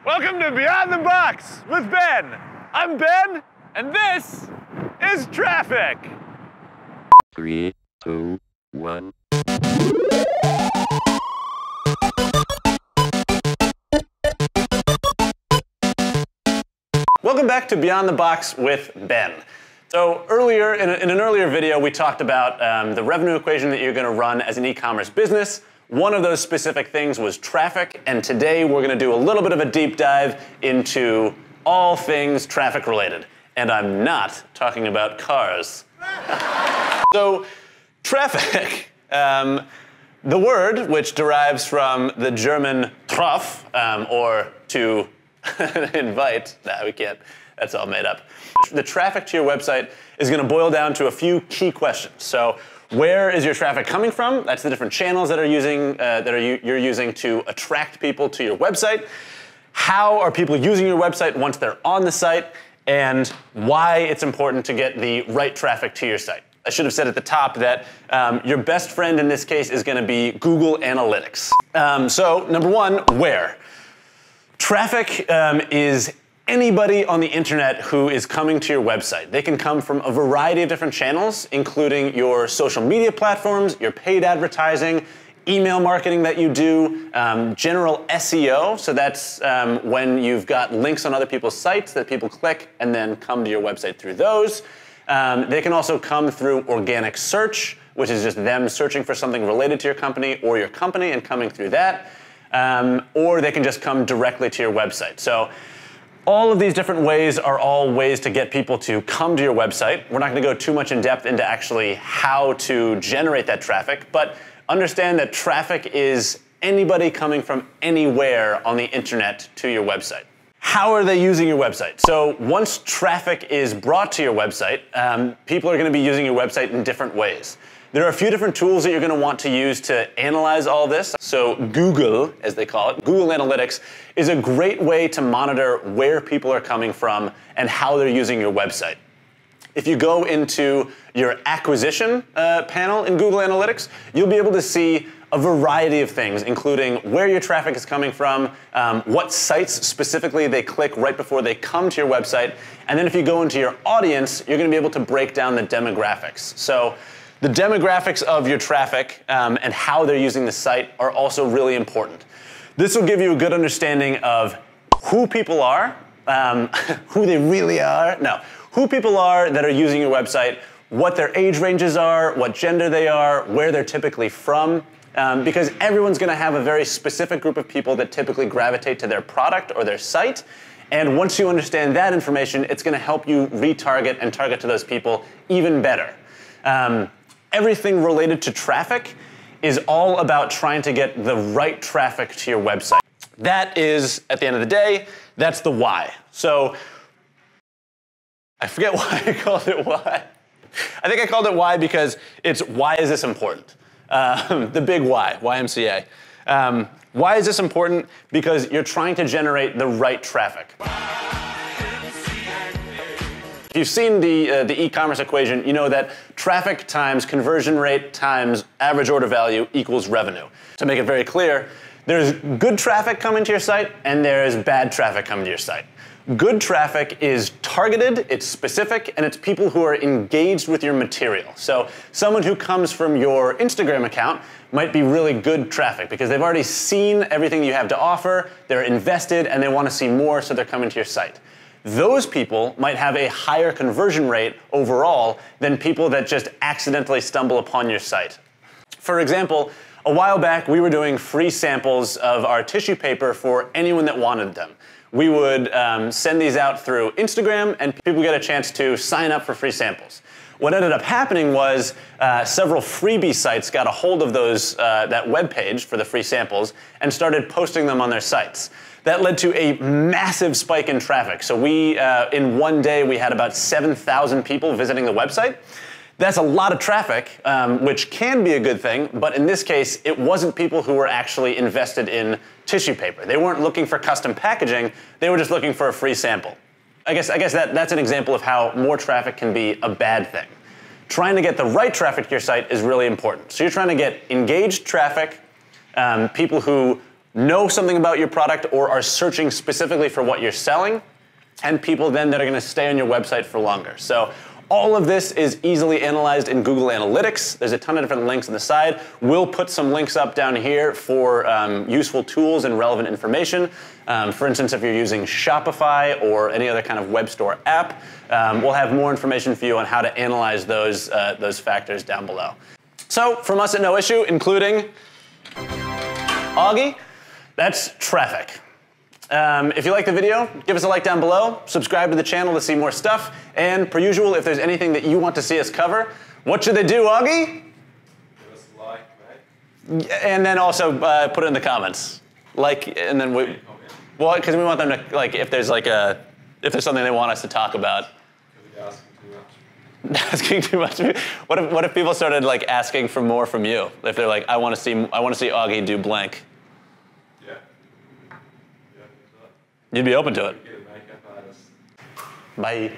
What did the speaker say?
Welcome to Beyond the Box with Ben. I'm Ben, and this is traffic. 3, 2, 1. Welcome back to Beyond the Box with Ben. So earlier, in an earlier video, we talked about the revenue equation that you're going to run as an e-commerce business. One of those specific things was traffic, and today we're going to do a little bit of a deep dive into all things traffic related. And I'm not talking about cars. So, traffic, the word, which derives from the German Traf, or to invite, nah, we can't, that's all made up. The traffic to your website is going to boil down to a few key questions. So, where is your traffic coming from? That's the different channels that you're using to attract people to your website. How are people using your website once they're on the site? And why it's important to get the right traffic to your site. I should have said at the top that your best friend in this case is going to be Google Analytics. So number one, where? Traffic is anybody on the internet who is coming to your website. They can come from a variety of different channels, including your social media platforms, your paid advertising, email marketing that you do, general SEO, so that's when you've got links on other people's sites that people click and then come to your website through those. They can also come through organic search, which is just them searching for something related to your company or your company and coming through that. Or they can just come directly to your website. So all of these different ways are all ways to get people to come to your website. We're not going to go too much in depth into actually how to generate that traffic, but understand that traffic is anybody coming from anywhere on the internet to your website. How are they using your website? So once traffic is brought to your website, people are going to be using your website in different ways. There are a few different tools that you're going to want to use to analyze all this. So Google, as they call it, Google Analytics is a great way to monitor where people are coming from and how they're using your website. If you go into your acquisition panel in Google Analytics, you'll be able to see a variety of things, including where your traffic is coming from, what sites specifically they click right before they come to your website, and then if you go into your audience, you're going to be able to break down the demographics. So the demographics of your traffic and how they're using the site are also really important. This will give you a good understanding of who people are, who they really are, who people are that are using your website, what their age ranges are, what gender they are, where they're typically from, because everyone's going to have a very specific group of people that typically gravitate to their product or their site. And once you understand that information, it's going to help you retarget and target to those people even better. Everything related to traffic is all about trying to get the right traffic to your website. That is, at the end of the day, that's the why. So I forget why I called it why. I think I called it why because it's why is this important? The big why, YMCA. Why is this important? Because you're trying to generate the right traffic. If you've seen the e-commerce equation, you know that traffic times conversion rate times average order value equals revenue. To make it very clear, there's good traffic coming to your site and there's bad traffic coming to your site. Good traffic is targeted, it's specific, and it's people who are engaged with your material. So someone who comes from your Instagram account might be really good traffic because they've already seen everything you have to offer, they're invested, and they want to see more, so they're coming to your site. Those people might have a higher conversion rate overall than people that just accidentally stumble upon your site. For example, a while back we were doing free samples of our tissue paper for anyone that wanted them. We would send these out through Instagram and people get a chance to sign up for free samples. What ended up happening was several freebie sites got a hold of that web page for the free samples and started posting them on their sites. That led to a massive spike in traffic. So in one day, we had about 7,000 people visiting the website. That's a lot of traffic, which can be a good thing, but in this case, it wasn't people who were actually invested in tissue paper. They weren't looking for custom packaging, they were just looking for a free sample. I guess that's an example of how more traffic can be a bad thing. Trying to get the right traffic to your site is really important. So you're trying to get engaged traffic, people who know something about your product or are searching specifically for what you're selling, and people then that are going to stay on your website for longer. So all of this is easily analyzed in Google Analytics. There's a ton of different links on the side. We'll put some links up down here for useful tools and relevant information. For instance, if you're using Shopify or any other kind of web store app, we'll have more information for you on how to analyze those factors down below. So from us at No Issue, including Augie, that's traffic. If you like the video, give us a like down below, subscribe to the channel to see more stuff, and per usual, if there's anything that you want to see us cover, what should they do, Augie? Give us a like, mate. And then also put it in the comments. Like, and then well, because we want them to, like, if there's something they want us to talk about. Because we're Asking asking too much. too much. What if people started like asking for more from you? If they're like, I want to see Augie do blank. Yeah. You'd be open to it. Get a makeup artist. Bye.